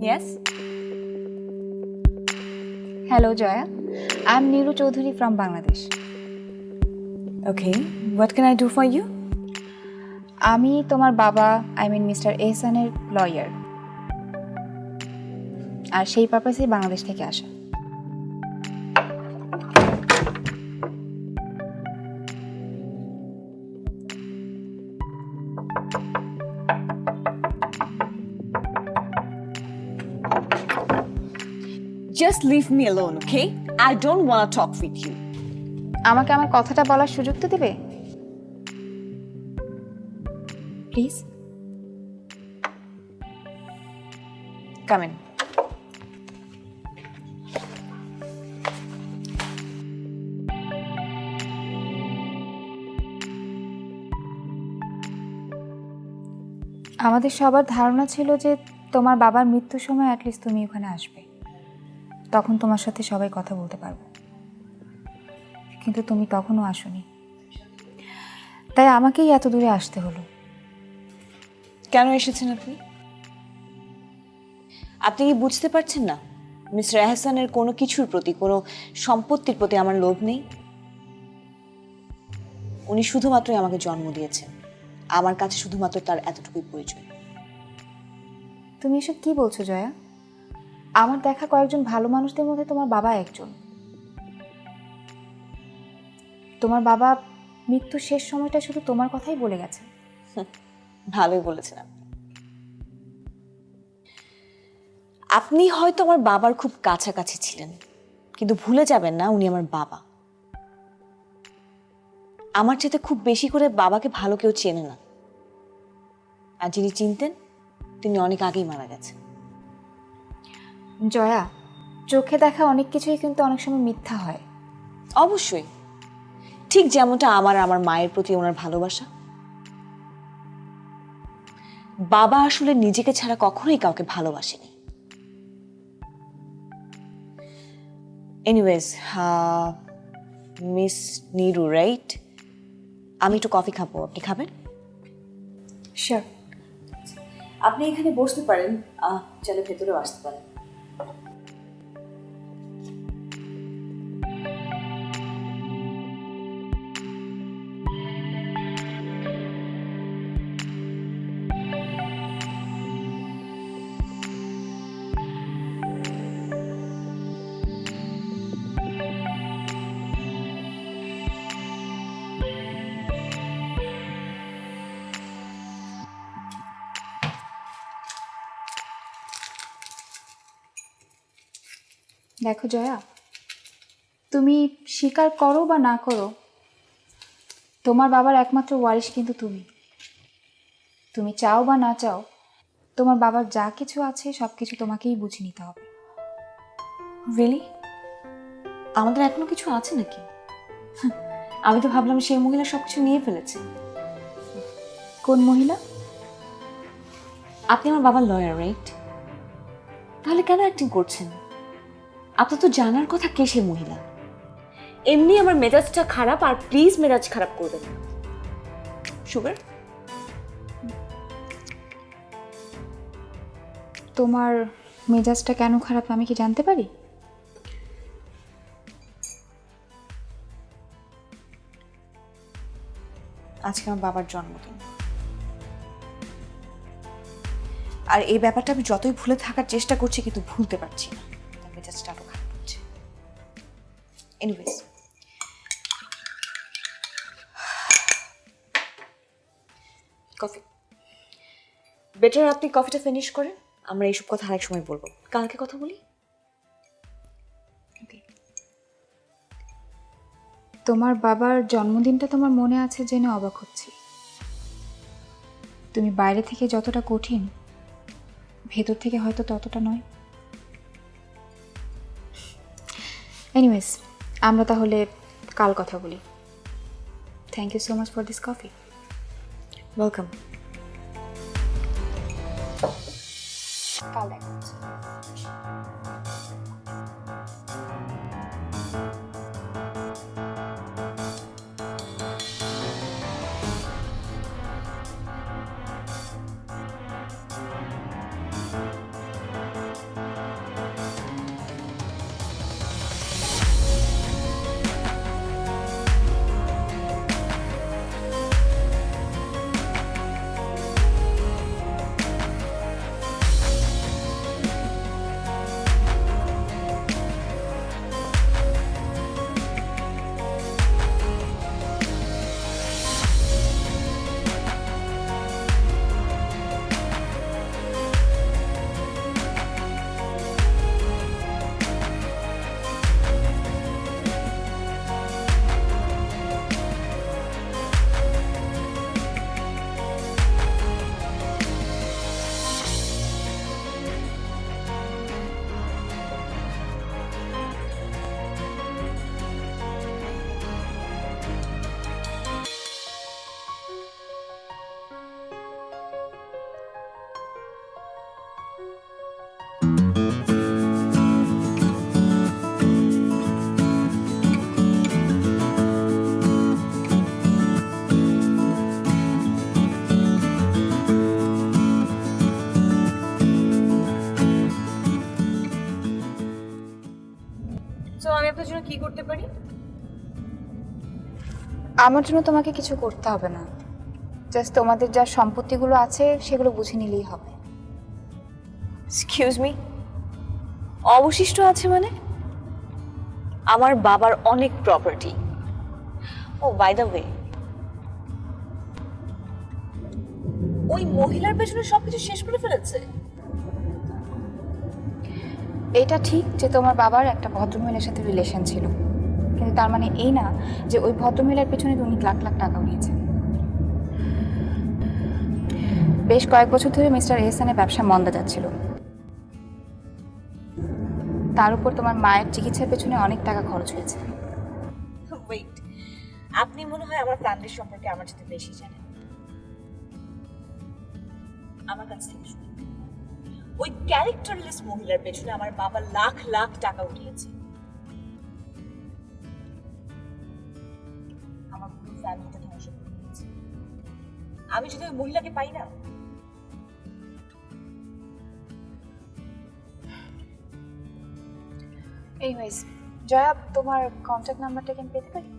Yes. Hello, Joya. I'm Neeru Chaudhary from Bangladesh. Okay, what can I do for you? আমি তোমার বাবা mister এহসানের lawyer, আর সেই পারপাসেই বাংলাদেশ থেকে আসা। Just leave me alone, okay? I don't want to talk with you. আমাকে আমার কথাটা বলার সুযোগ তো দেবে প্লিজ? Come in. আমাদের সবার ধারণা ছিল যে তোমার বাবার মৃত্যুর সময় অ্যাটলিস্ট তুমি ওখানে আসবে, তখন তোমার সাথে সবাই কথা বলতে পারবো, কিন্তু তুমি তখনও আসোনি, তাই আমাকেই এত দূরে আসতে হলো। কেন এসেছেন আপনি? আপনি কি বুঝতে পারছেন না মিস্টার এহসানের কোনো কিছুর প্রতি, কোনো সম্পত্তির প্রতি আমার লোভ নেই। উনি শুধুমাত্রই আমাকে জন্ম দিয়েছেন, আমার কাছে শুধুমাত্র তার এতটুকুই পরিচয়। তুমি এসব কি বলছো জয়া? আমার দেখা কয়েকজন ভালো মানুষদের মধ্যে তোমার বাবা একজন। তোমার বাবা মৃত্যুর শেষ সময়টা শুধু তোমার কথাই বলে গেছে। ভালোই বলেছেন আপনি। আপনি হয়তো আমার বাবার খুব কাছাকাছি ছিলেন, কিন্তু ভুলে যাবেন না উনি আমার বাবা। আমার চেয়ে খুব বেশি করে বাবাকে ভালো কেউ চেনে না, আর যিনি চিনতেন তিনি অনেক আগেই মারা গেছেন। জয়া, চোখে দেখা অনেক কিছুই কিন্তু অনেক সময় মিথ্যা হয়। অবশ্যই, ঠিক যেমনটা আমার মায়ের প্রতি ওনার ভালোবাসা। বাবা আসলে নিজেকে ছাড়া কখনোই কাউকে ভালোবাসেনি। Anyways, miss Niru, right? আমি একটু কফি খাবো, আপনি খাবেন? শিওর। আপনি এখানে বসতে পারেন, চাইলে ভেতরেও আসতে পারেন। দেখো জয়া, তুমি স্বীকার করো বা না করো, তোমার বাবার একমাত্র ওয়ারিশ কিন্তু তুমি। তুমি চাও বা না চাও, তোমার বাবার যা কিছু আছে সব কিছু তোমাকেই বুঝে নিতে হবে। রিয়েলি? আমাদের এখনো কিছু আছে নাকি? আমি তো ভাবলাম সেই মহিলা সবকিছু নিয়ে ফেলেছে। কোন মহিলা? আপনি আমার বাবার লয়ার, রাইট? তাহলে কেন অ্যাক্টিং করছেন? আপনার তো জানার কথা কে সেই মহিলা। এমনি আমার মেজাজটা খারাপ, আর প্লিজ মেজাজ খারাপ করবেন না। সুগার? তোমার মেজাজটা কেন খারাপ আমি কি জানতে পারি? আজকে আমার বাবার জন্মদিন, আর এই ব্যাপারটা আমি যতই ভুলে থাকার চেষ্টা করছি কিন্তু ভুলতে পারছি না। তার মেজাজটা আরো খারাপ হচ্ছে। এনিওয়েজ, কফি বেটার আপনি কফিটা ফিনিশ করেন, আমরা এইসব কথা আরেক সময় বলবো, কালকে কথা বলি। তোমার বাবার জন্মদিনটা তোমার মনে আছে জেনে অবাক হচ্ছি। তুমি বাইরে থেকে যতটা কঠিন, ভেতর থেকে হয়তো ততটা নয়। এনিওয়েজ, আমরা তাহলে কাল কথা বলি। Thank you so much for this coffee. Welcome. কাল দেখা হচ্ছে। আপনার জন্য কি করতে পারি? আমার জন্য তোমাকে কিছু করতে হবে না, জাস্ট তোমাদের যা সম্পত্তিগুলো আছে সেগুলো বুঝে নিলেই হবে। এক্সকিউজ মি, অবশিষ্ট আছে মানে? আমার বাবার অনেক প্রপার্টি। ও বাই দ্য ওয়ে, ওই মহিলার পেছনে সবকিছু শেষ করে ফেলেছে। এটা ঠিক যে তোমার বাবার একটা ভদ্রমহিলার সাথে রিলেশন ছিল, কিন্তু তার মানে এই না যে ওই ভদ্রমহিলার পেছনে উনি লাখ লাখ টাকা উড়িয়েছেন। বেশ কয়েক বছর ধরে মিস্টার এহসানের ব্যবসা মন্দা যাচ্ছিল, তার উপর তোমার মায়ের চিকিৎসার পেছনে অনেক টাকা খরচ হয়েছে। ওয়েট, আপনি মনে হয় আমার ফ্যামিলির সম্পর্কে আমার সাথে বেশি জানেন। আমার কাছ থেকে শুনুন, ওই ক্যারেক্টারলেস মহিলার পেছনে আমার বাবা লাখ লাখ টাকা উঠিয়েছে। আমার পুরো ফ্যামিলিটা ধ্বংস করে দিয়েছে। আমি যদি ওই মহিলাকে পাই না, এইওয়াইজ জয়া, তোমার কন্ট্যাক্ট নাম্বারটা কি আমি পেতে পারি?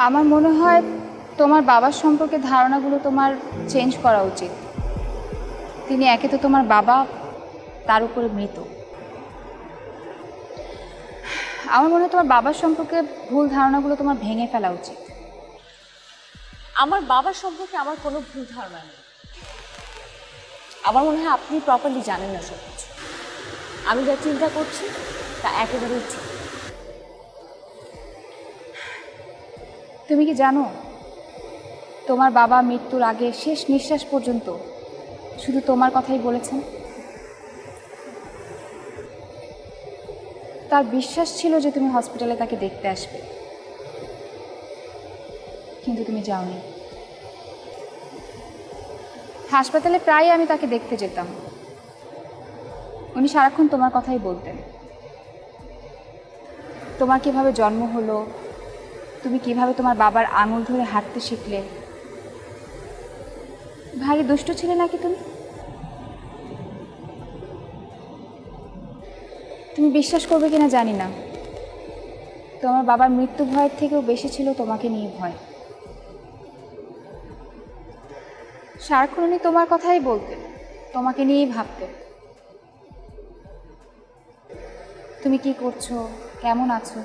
আমার মনে হয় তোমার বাবার সম্পর্কে ধারণাগুলো তোমার চেঞ্জ করা উচিত। তিনি একে তো তোমার বাবা, তার উপরে মৃত। আমার মনে হয় তোমার বাবার সম্পর্কে ভুল ধারণাগুলো তোমার ভেঙে ফেলা উচিত। আমার বাবার সম্পর্কে আমার কোনো ভুল ধারণা নেই। আমার মনে হয় আপনি প্রপারলি জানেন না সব কিছু। আমি যা চিন্তা করছি তা একেবারেই ঠিক। তুমি কি জানো তোমার বাবা মৃত্যুর আগে শেষ নিঃশ্বাস পর্যন্ত শুধু তোমার কথাই বলেছেন? তার বিশ্বাস ছিল যে তুমি হসপিটালে তাকে দেখতে আসবে, কিন্তু তুমি যাওনি। হাসপাতালে প্রায় আমি তাকে দেখতে যেতাম, উনি সারাক্ষণ তোমার কথাই বলতেন। তোমার কিভাবে জন্ম হলো, তুমি কিভাবে তোমার বাবার আঙুল ধরে হাঁটতে শিখলে। ভারী দুষ্ট ছিলে নাকি তুমি? তুমি বিশ্বাস করবে কিনা জানি না, তোমার বাবার মৃত্যু ভয়ের থেকেও বেশি ছিল তোমাকে নিয়ে ভয়। সারাক্ষণ উনি তোমার কথাই বলতেন, তোমাকে নিয়েই ভাবতেন। তুমি কি করছো, কেমন আছো,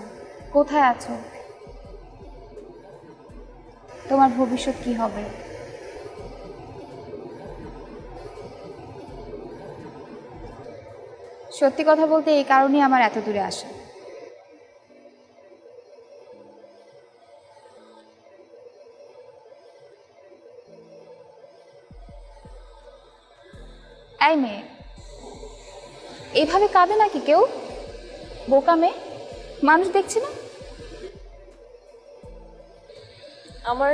কোথায় আছো, তোমার ভবিষ্যৎ কি হবে। সত্যি কথা বলতে এই কারণেই আমার এত দূরে আসা। এই মেয়ে, এইভাবে কাঁদে নাকি কেউ? বোকা মেয়ে, মানুষ দেখছে না? আমার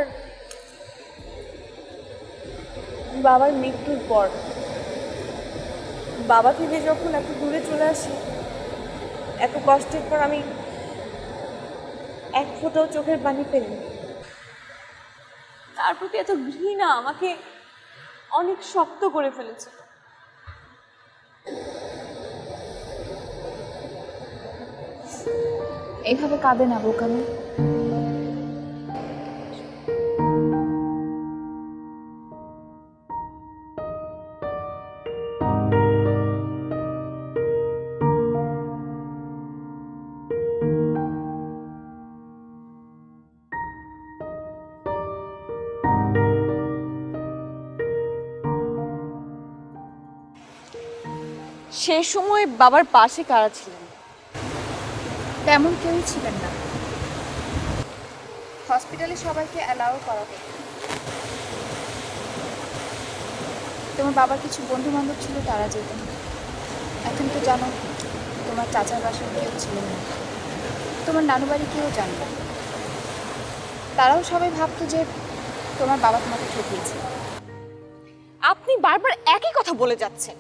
বাবার মৃত্যুর পর বাবা থেকে যখন এত দূরে চলে আসি, এত কষ্টের পর আমি এক ফোঁটাও চোখের পানি ফেলি। তার প্রতি এত ঘৃণা আমাকে অনেক শক্ত করে ফেলেছে। এইভাবে কাঁদে না বোকা মেয়ে। সে সময় বাবার পাশে কারা ছিলেন? তেমন কেউই ছিলেন না। হসপিটালে সবাইকে অ্যালাউ করা হতো। তোমার বাবার কিছু বন্ধু বান্ধব ছিল, তারা যেতেন। এখন তো জানো তোমার চাচার বাসায় কেউ ছিলেন না, তোমার নানু বাড়ি কেউ জানে না। তারাও সবাই ভাবতো যে তোমার বাবা তোমাকে ঠকিয়েছে। আপনি বারবার একই কথা বলে যাচ্ছেন।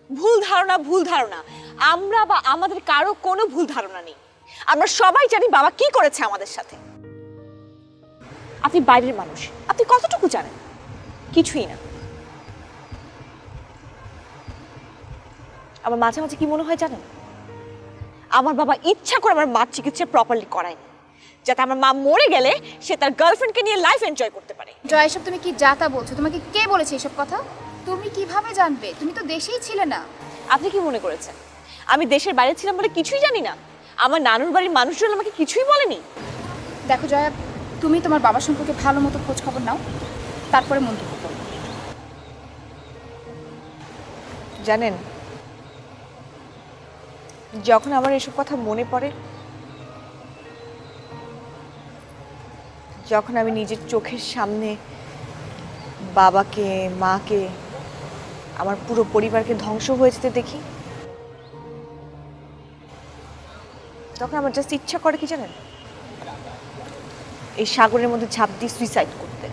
ভুল ধারণা, ভুল ধারণা। আমরা বা আমাদের কারো কোনো ভুল ধারণা নেই। আমরা সবাই জানি বাবা কি করেছে আমাদের সাথে। আপনি বাইরের মানুষ, আপনি কতটুকু জানেন? কিছুই না। আমার মাঝে মাঝে কি মনে হয় জানেন, আমার বাবা ইচ্ছা করে আমার মার চিকিৎসা প্রপারলি করায়নি, যাতে আমার মা মরে গেলে সে তার গার্লফ্রেন্ডকে নিয়ে লাইফ এনজয় করতে পারে। জয়, এসব তুমি কি যাতা বলছো? তোমাকে কে বলেছে এসব কথা? তুমি কিভাবে জানবে? তুমি তো দেশেই ছিলে না। আপনি কি মনে করেছেন আমি দেশের বাইরে ছিলাম বলে কিছুই জানি না? আমার নানুর বাড়ির মানুষজন আমাকে কিছুই বলেনি? দেখো জয়া, তুমি তোমার বাবার সম্পর্কে ভালো মতো খোঁজ খবর নাও, তারপরে মন্তব্য করো। জানেন, যখন আমার এসব কথা মনে পড়ে, যখন আমি নিজের চোখের সামনে বাবাকে, মাকে, আমার পুরো পরিবারকে ধ্বংস হয়ে যেতে দেখি, তখন আমার জাস্ট ইচ্ছা করে কি জানেন, এই সাগরের মধ্যে ঝাঁপ দিয়ে সুইসাইড করতে।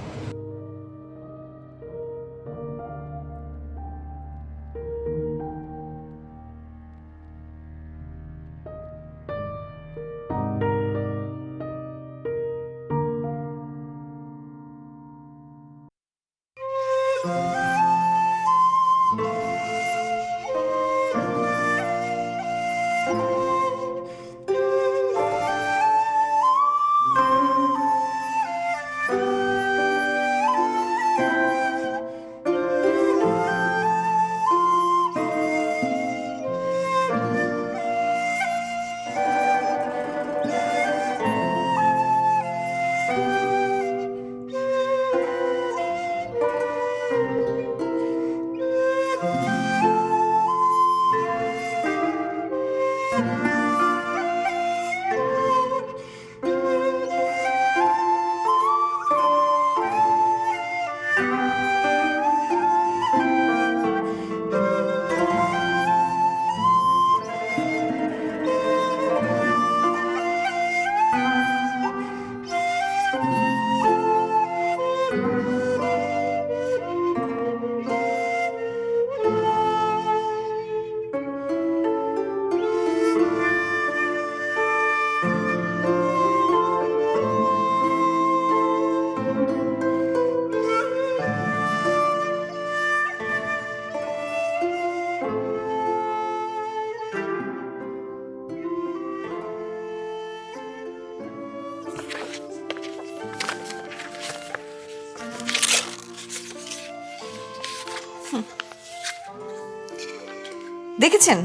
দেখেছেন,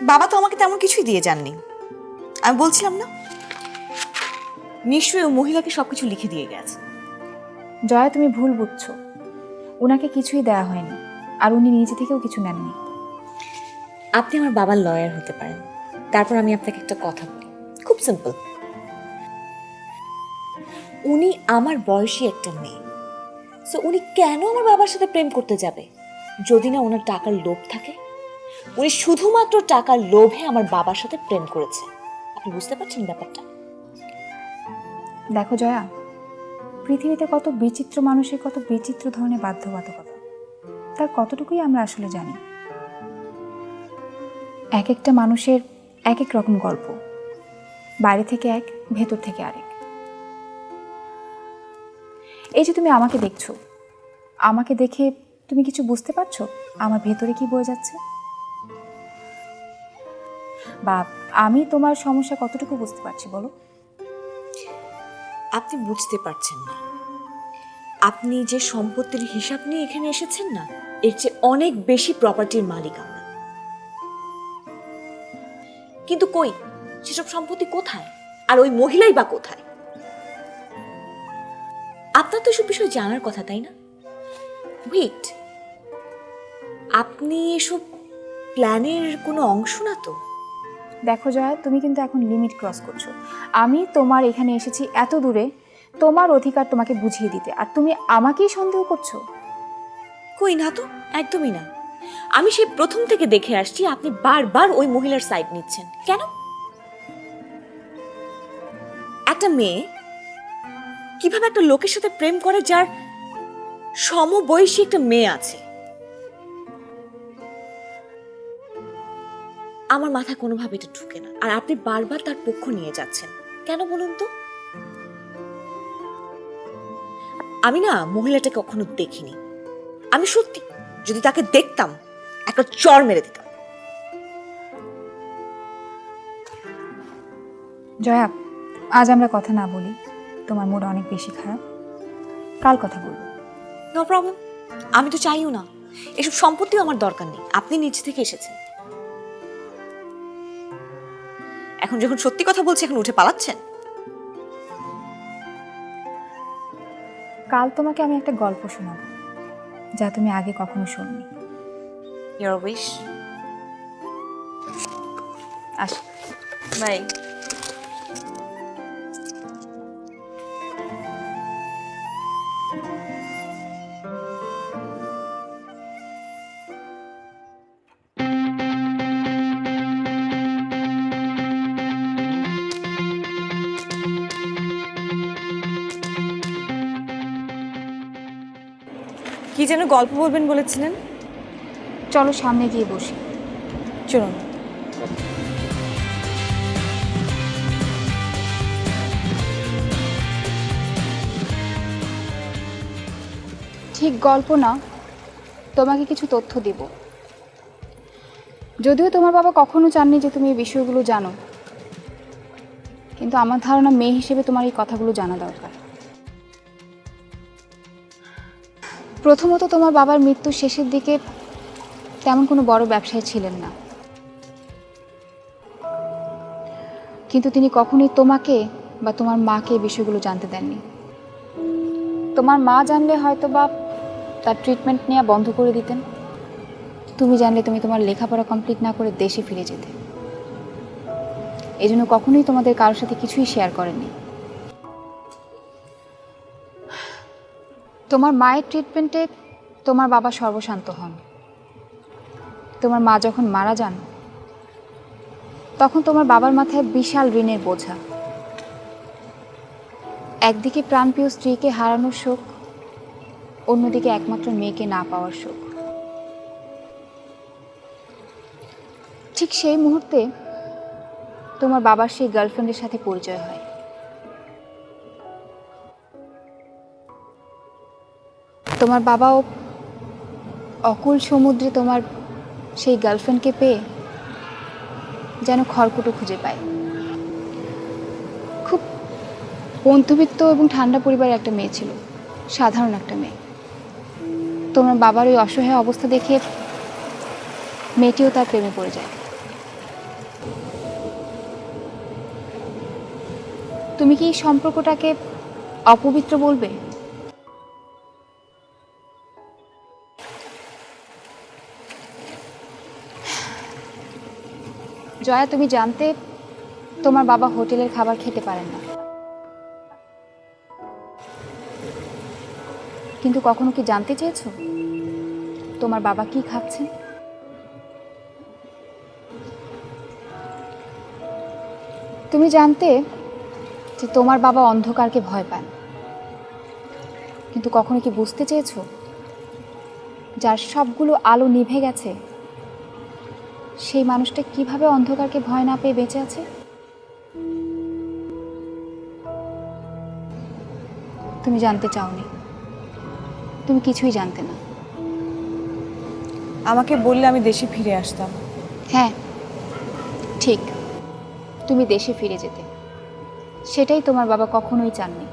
বাবা তো আমাকে তেমন কিছুই দিয়ে যাননি। আমি বলছিলাম না, নিশ্চয়ই ও মহিলাকে সবকিছু লিখে দিয়ে গেছে। জয়া, তুমি ভুল বুঝছো। ওনাকে কিছুই দেওয়া হয়নি, আর উনি নিজে থেকেও কিছু নেননি। আপনি আমার বাবার লয়ার হতে পারেন, তারপর আমি আপনাকে একটা কথা বলি, খুব সিম্পল। উনি আমার বয়সী একটা মেয়ে, সো উনি কেন আমার বাবার সাথে প্রেম করতে যাবে যদি না ওনার টাকার লোভ থাকে? উনি শুধুমাত্র টাকার লোভে আমার বাবার সাথে প্রেম করেছে। আপনি বুঝতে পারছেন ব্যাপারটা? দেখো জয়া, পৃথিবীতে কত বিচিত্র মানুষের কত বিচিত্র ধরনের বাধ্যবাধকতা, তার কতটুকুই আমরা আসলে জানি। এক একটা মানুষের এক এক রকম গল্প, বাইরে থেকে এক, ভেতর থেকে আরেক। এই যে তুমি আমাকে দেখছো, আমাকে দেখে তুমি কিছু বুঝতে পারছো আমার ভেতরে কি বয়ে যাচ্ছে? বা আমি তোমার সমস্যা কতটুকু বুঝতে পারছি বলো? আপনি বুঝতে পারছেন না। আপনি যে সম্পত্তির হিসাব নিয়ে এখানে এসেছেন না, এর চেয়ে অনেক বেশি প্রপার্টির মালিক আমরা। কিন্তু কই, সেসব সম্পত্তি কোথায়? আর ওই মহিলাই বা কোথায়? আপনার তো এসব বিষয় জানার কথা, তাই না? ওয়েট, আপনি এসব প্ল্যানের কোনো অংশ না তো? দেখো জয়া, তুমি কিন্তু এখন লিমিট ক্রস করছো। আমি তোমার এখানে এসেছি এত দূরে, তোমার অধিকার তোমাকে বুঝিয়ে দিতে, আর তুমি আমাকেই সন্দেহ করছো। কই না তো, একদমই না। আমি সেই প্রথম থেকে দেখে আসছি আপনি বারবার ওই মহিলার সাইড নিচ্ছেন। কেন? একটা মেয়ে কিভাবে একটা লোকের সাথে প্রেম করে যার সমবয়সী একটা মেয়ে আছে? আমার মাথায় কোনোভাবে এটা ঢুকে না, আর আপনি বারবার তার পক্ষ নিয়ে যাচ্ছেন কেন বলুন তো? আমি না মহিলাটাকে কখনো দেখিনি। আমি সত্যি যদি তাকে দেখতাম একটা চড় মেরে দিতাম। জয়া, আজ আমরা কথা না বলি, তোমার মুড অনেক বেশি খারাপ, কাল কথা বলবো। নো প্রবলেম, আমি তো চাইও না, এসব সম্পত্তিও আমার দরকার নেই। আপনি নিজ থেকে এসেছেন, এখন যখন সত্যি কথা বলছি এখন উঠে পালাচ্ছেন। কাল তোমাকে আমি একটা গল্প শোনাবো, যা তুমি আগে কখনো শোনোনি। Your wish. আস। বাই। কি যেন গল্প বলবেন বলেছিলেন? চলো সামনে গিয়ে বসি। চলুন। ঠিক গল্প না, তোমাকে কিছু তথ্য দেব। যদিও তোমার বাবা কখনো চাননি যে তুমি এই বিষয়গুলো জানো, কিন্তু আমার ধারণা মেয়ে হিসেবে তোমার এই কথাগুলো জানা দরকার। প্রথমত, তোমার বাবার মৃত্যুর শেষের দিকে তেমন কোনো বড় ব্যবসায়ী ছিলেন না, কিন্তু তিনি কখনোই তোমাকে বা তোমার মাকে এই বিষয়গুলো জানতে দেননি। তোমার মা জানলে হয়তো বা তার ট্রিটমেন্ট নেওয়া বন্ধ করে দিতেন। তুমি জানলে তুমি তোমার লেখাপড়া কমপ্লিট না করে দেশে ফিরে যেতে। এই জন্য কখনোই তোমাদের কারোর সাথে কিছুই শেয়ার করেননি। তোমার মায়ের ট্রিটমেন্টে তোমার বাবা সর্বশান্ত হন। তোমার মা যখন মারা যান, তখন তোমার বাবার মাথায় বিশাল ঋণের বোঝা। একদিকে প্রাণপ্রিয় স্ত্রীকে হারানোর শোক, অন্যদিকে একমাত্র মেয়েকে না পাওয়ার শোক। ঠিক সেই মুহূর্তে তোমার বাবার সেই গার্লফ্রেন্ডের সাথে পরিচয় হয়। তোমার বাবাও অকুল সমুদ্রে তোমার সেই গার্লফ্রেন্ডকে পেয়ে যেন খড়কুটো খুঁজে পায়। খুব মধ্যবিত্ত এবং ঠান্ডা পরিবারের একটা মেয়ে ছিল, সাধারণ একটা মেয়ে। তোমার বাবার ওই অসহায় অবস্থা দেখে মেয়েটিও তার প্রেমে পড়ে যায়। তুমি কি এই সম্পর্কটাকে অপবিত্র বলবে? জয়া, তুমি জানতে তোমার বাবা হোটেলের খাবার খেতে পারেন না, কিন্তু কখনো কি জানতে চেয়েছো তোমার বাবা কি খাচ্ছেন? তুমি জানতে যে তোমার বাবা অন্ধকারকে ভয় পান, কিন্তু কখনো কি বুঝতে চেয়েছো যার সবগুলো আলো নিভে গেছে সেই মানুষটা কিভাবে অন্ধকারকে ভয় না পেয়ে বেঁচে আছে? তুমি জানতে চাওনি, তুমি কিছুই জানতে না। আমাকে বললে আমি দেশে ফিরে আসতাম। হ্যাঁ ঠিক, তুমি দেশে ফিরে যেতে, সেটাই তোমার বাবা কখনোই চাননি।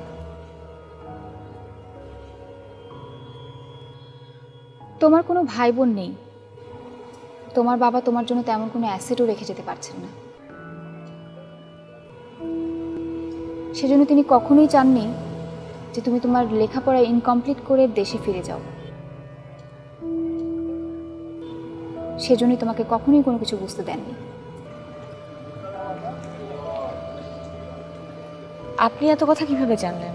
তোমার কোনো ভাই বোন নেই, তোমার বাবা তোমার জন্য তেমন কোনো অ্যাসেটও রেখে যেতে পারছেন না। সেজন্য তিনি কখনোই চাননি যে তুমি তোমার লেখাপড়া ইনকমপ্লিট করে দেশে ফিরে যাও। সেজন্যই তোমাকে কখনোই কোনো কিছু বুঝতে দেননি। আপনি এত কথা কিভাবে জানলেন?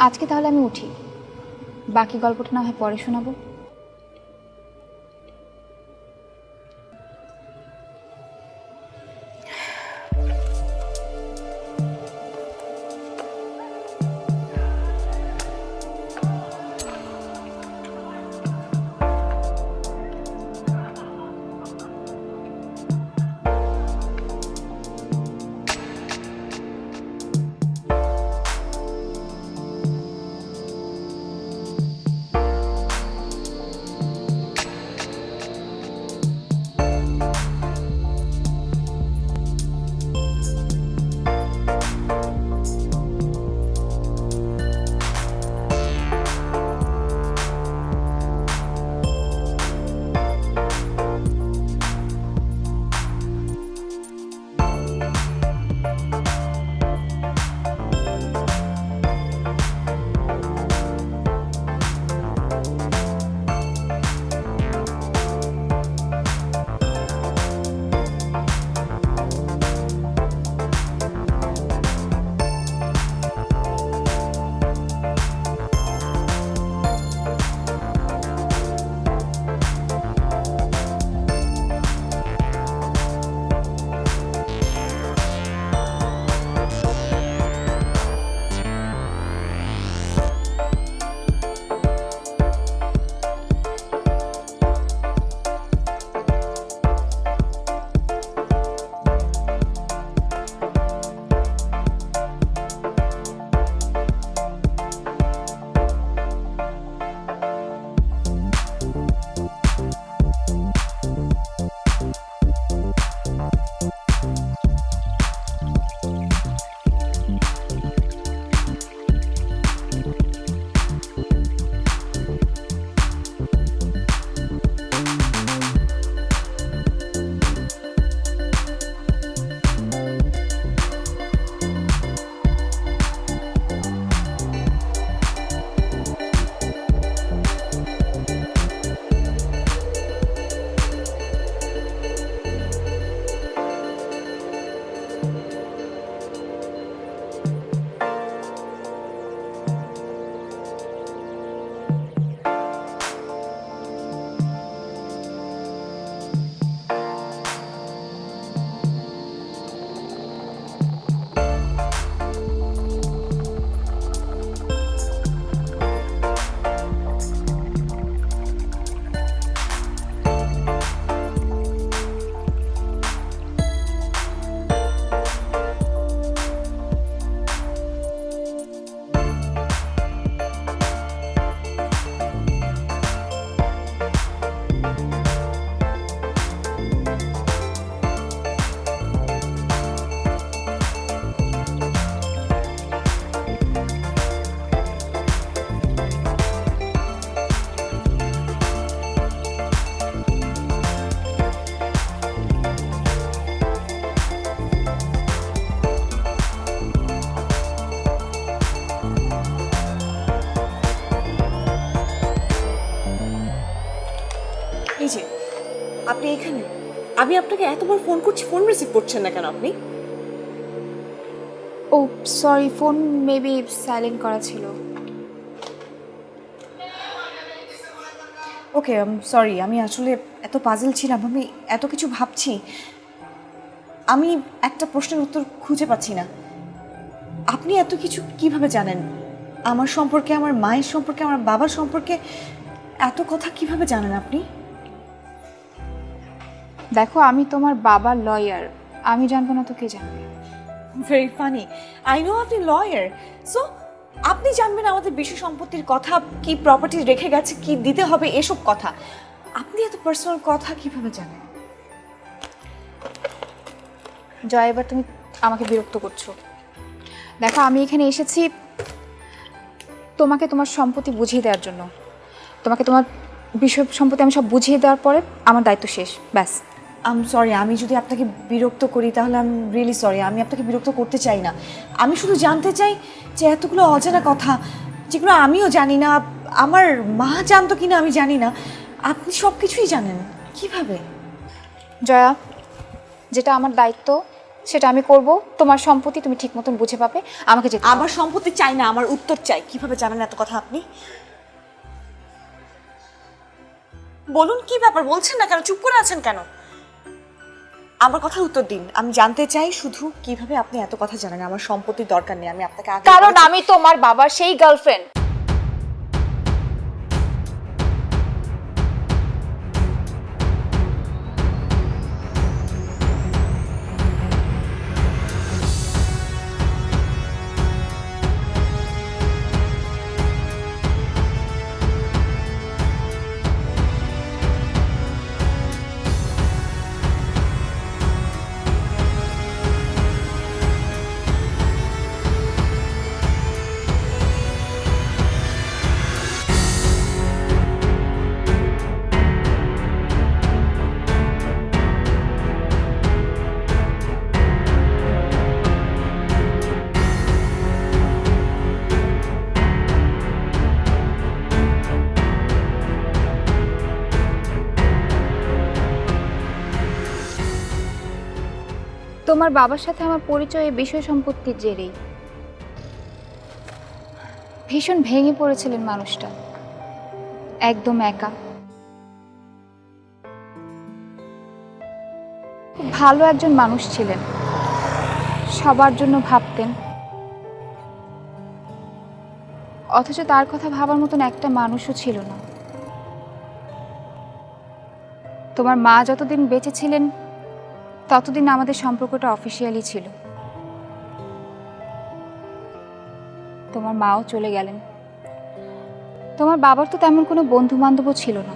আজকে তাহলে আমি উঠি, বাকি গল্পটা না হয় পরে শোনাবো। এই যে আপনি এখানে, আমি আপনাকে এতবার ফোন করছি, ফোন রিসিভ করছেন না কেন আপনি? ও সরি, ফোন মেবি সাইলেন্ট করা ছিল। ওকে, সরি, আমি আসলে এত পাজল ছিলাম, আমি এত কিছু ভাবছি, আমি একটা প্রশ্নের উত্তর খুঁজে পাচ্ছি না। আপনি এত কিছু কিভাবে জানেন? আমার সম্পর্কে, আমার মায়ের সম্পর্কে, আমার বাবার সম্পর্কে এত কথা কিভাবে জানেন আপনি? দেখো, আমি তোমার বাবার লয়ার, আমি জানবো না তো কে জানবে? Very funny. আই নো আপনি লয়ার, সো আপনি জানবেন আমাদের বিষয় সম্পত্তির কথা, কি প্রপার্টি রেখে গেছে, কি দিতে হবে, এসব কথা। আপনি এত পার্সোনাল কথা কিভাবে জানেন? জয়, এবার তুমি আমাকে বিরক্ত করছো। দেখো, আমি এখানে এসেছি তোমাকে তোমার সম্পত্তি বুঝিয়ে দেওয়ার জন্য। তোমাকে তোমার বিষয় সম্পত্তি আমি সব বুঝিয়ে দেওয়ার পরে আমার দায়িত্ব শেষ, ব্যাস। সরি, আমি যদি আপনাকে বিরক্ত করি তাহলে আমি রিয়েলি সরি, আমি আপনাকে বিরক্ত করতে চাই না। আমি শুধু জানতে চাই যে এতগুলো অজানা কথা যেগুলো আমিও জানি না, আমার মা জানতো কিনা আমি জানি না, আপনি সব কিছুই জানেন কিভাবে? জয়া, যেটা আমার দায়িত্ব সেটা আমি করব। তোমার সম্পত্তি তুমি ঠিক মতন বুঝে পাবে, আমাকে যেতে আমার সম্পত্তি চাই না, আমার উত্তর চাই। কিভাবে জানেন এত কথা আপনি? বলুন কি ব্যাপার, বলছেন না কেন, চুপ করে আছেন কেন? আমার কথার উত্তর দিন। আমি জানতে চাই শুধু কিভাবে আপনি এত কথা জানেন। আমার সম্পত্তির দরকার নেই, আমি আপনাকে আগে কারণ বলেছি। আমি তোমার বাবার সেই গার্লফ্রেন্ড। তোমার বাবার সাথে আমার পরিচয় এই বিষয় সম্পত্তির জেরেই। ভীষণ ভেঙে পড়েছিলেন মানুষটা, একদম একা। খুব ভালো একজন মানুষ ছিলেন, সবার জন্য ভাবতেন, অথচ তার কথা ভাবার মতন একটা মানুষও ছিল না। তোমার মা যতদিন বেঁচে ছিলেন ততদিন আমাদের সম্পর্কটা অফিসিয়ালি ছিল। তোমার মাও চলে গেলেন। তোমার বাবার তো তেমন কোনো বন্ধু বান্ধবও ছিল না।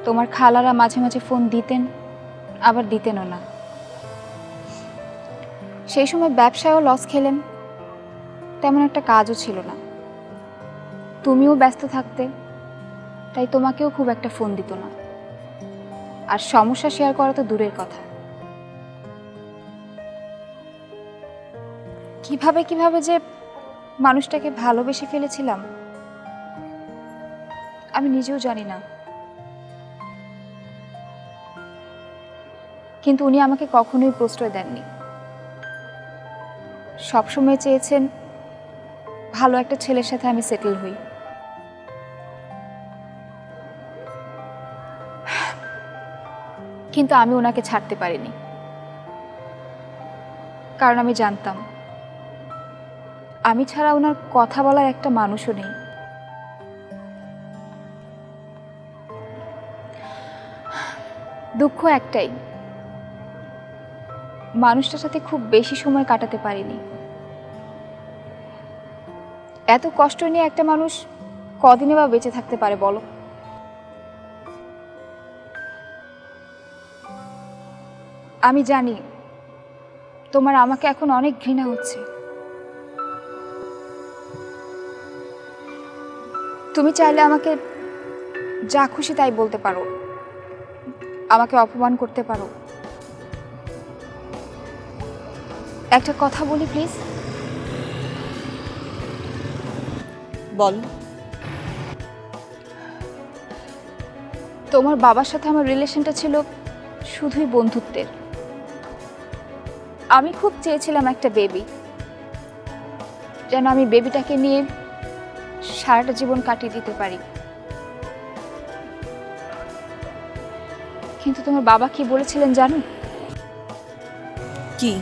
তোমার খালারা মাঝে মাঝে ফোন দিতেন, আবার দিতেনও না। সেই সময় ব্যবসায়ও লস খেলেন, তেমন একটা কাজও ছিল না। তুমিও ব্যস্ত থাকতে, তাই তোমাকেও খুব একটা ফোন দিত না। আর সমস্যা শেয়ার করা তো দূরের কথা। কিভাবে কিভাবে যে মানুষটাকে ভালোবেসে ফেলেছিলাম আমি নিজেও জানি না। কিন্তু উনি আমাকে কখনোই প্রশ্রয় দেননি। সবসময় চেয়েছেন ভালো একটা ছেলের সাথে আমি সেটেল হই। কিন্তু আমি ওনাকে ছাড়তে পারিনি, কারণ আমি জানতাম আমি ছাড়া ওনার কথা বলার একটা মানুষও নেই। দুঃখ একটাই, মানুষটার সাথে খুব বেশি সময় কাটাতে পারিনি। এত কষ্ট নিয়ে একটা মানুষ কদিনে বা বেঁচে থাকতে পারে বলো? আমি জানি তোমার আমাকে এখন অনেক ঘৃণা হচ্ছে। তুমি চাইলে আমাকে যা খুশি তাই বলতে পারো, আমাকে অপমান করতে পারো। একটা কথা বলি প্লিজ। বল। তোমার বাবার সাথে আমার রিলেশনটা ছিল শুধুই বন্ধুত্বের। আমি খুব চেয়েছিলাম একটা বেবি, যেন আমি বেবিটাকে নিয়ে সারাটা জীবন কাটিয়ে দিতে পারি। কিন্তু তোমার বাবা কি বলেছিলেন জানো? কি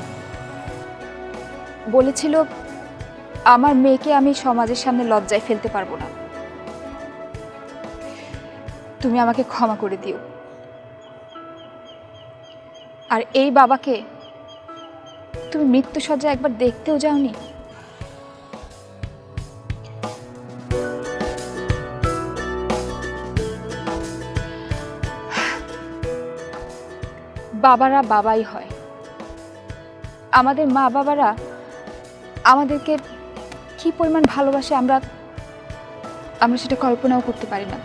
বলেছিল, আমার মেয়েকে আমি সমাজের সামনে লজ্জায় ফেলতে পারবো না, তুমি আমাকে ক্ষমা করে দিও। আর এই বাবাকে তুমি মৃত্যুসজ্জা একবার দেখতেও যাওনি? বাবারা বাবাই হয়। আমাদের মা বাবারা আমাদেরকে কি পরিমাণ ভালোবাসে আমরা সেটা কল্পনাও করতে পারি না।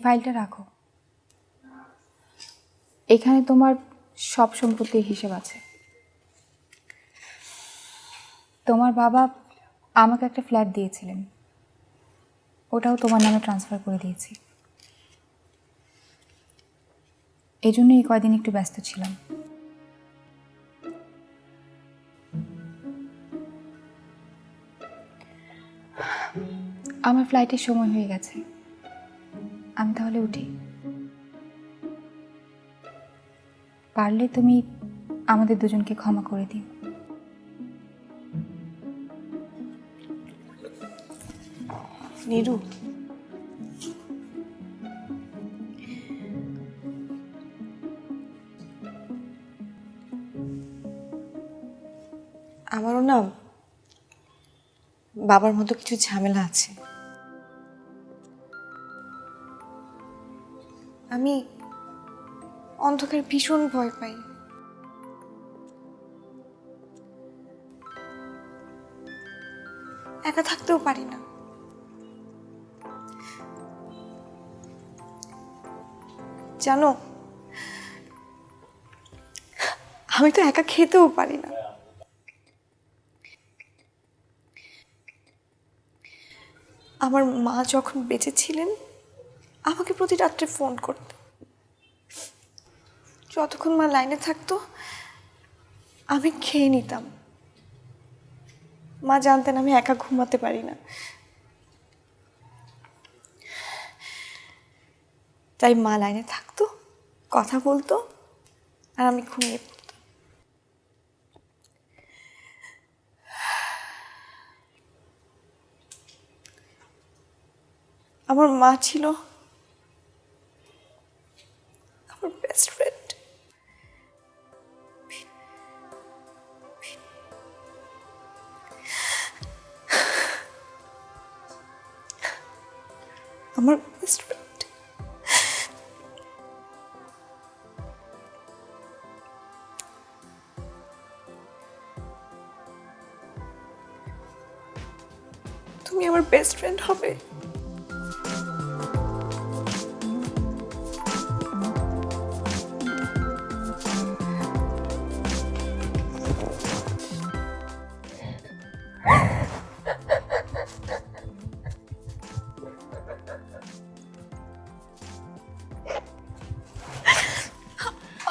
ফাইলটা রাখো। এখানে তোমার সব সম্পত্তির হিসেব আছে। তোমার বাবা আমাকে একটা ফ্ল্যাট দিয়েছিলেন, ওটাও তোমার নামে ট্রান্সফার করে দিয়েছি। এই জন্য এই কয়দিন একটু ব্যস্ত ছিলাম। আমার ফ্লাইটের সময় হয়ে গেছে, আমি তাহলে উঠি। পারলে তুমি আমাদের দুজনকে ক্ষমা করে দিও। নীরু, আমারও না বাবার মতো কিছু ঝামেলা আছে। আমি অন্ধকার ভীষণ ভয় পাই। একা থাকতেও পারি না। জানো, আমি তো একা খেতেও পারি না। আমার মা যখন বেঁচে ছিলেন আমাকে প্রতি রাত্রে ফোন করতেন। যতক্ষণ মা লাইনে থাকতো আমি খেয়ে নিতাম। মা জানতেন আমি একা ঘুমাতে পারি না, তাই মা লাইনে থাকতো, কথা বলতো, আর আমি ঘুমিয়ে পড়তাম। আমার মা ছিল আমার বেস্ট ফ্রেন্ড। আমার বেস্ট ফ্রেন্ড। তুমি আমার বেস্ট ফ্রেন্ড হবে।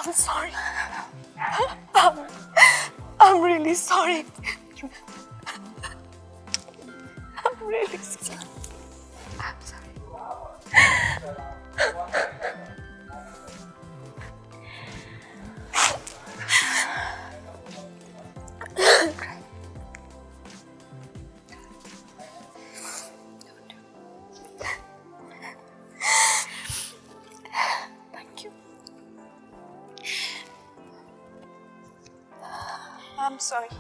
I'm sorry. I'm really sorry. I'm really sorry. I'm sorry. Thank you. I'm sorry.